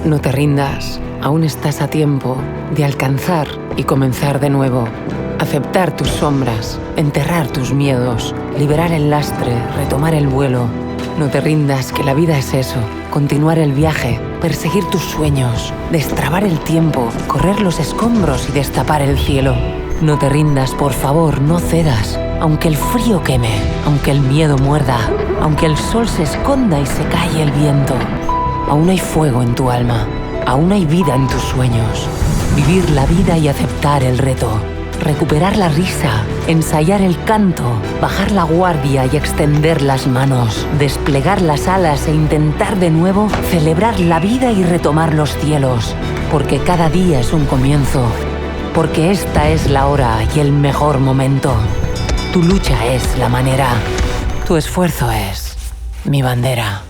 No te rindas, aún estás a tiempo de alcanzar y comenzar de nuevo. Aceptar tus sombras, enterrar tus miedos, liberar el lastre, retomar el vuelo. No te rindas, que la vida es eso, continuar el viaje, perseguir tus sueños, destrabar el tiempo, correr los escombros y destapar el cielo. No te rindas, por favor, no cedas, aunque el frío queme, aunque el miedo muerda, aunque el sol se esconda y se calle el viento. Aún hay fuego en tu alma, aún hay vida en tus sueños. Vivir la vida y aceptar el reto. Recuperar la risa, ensayar el canto, bajar la guardia y extender las manos, desplegar las alas e intentar de nuevo celebrar la vida y retomar los cielos. Porque cada día es un comienzo, porque esta es la hora y el mejor momento. Tu lucha es la manera, tu esfuerzo es mi bandera.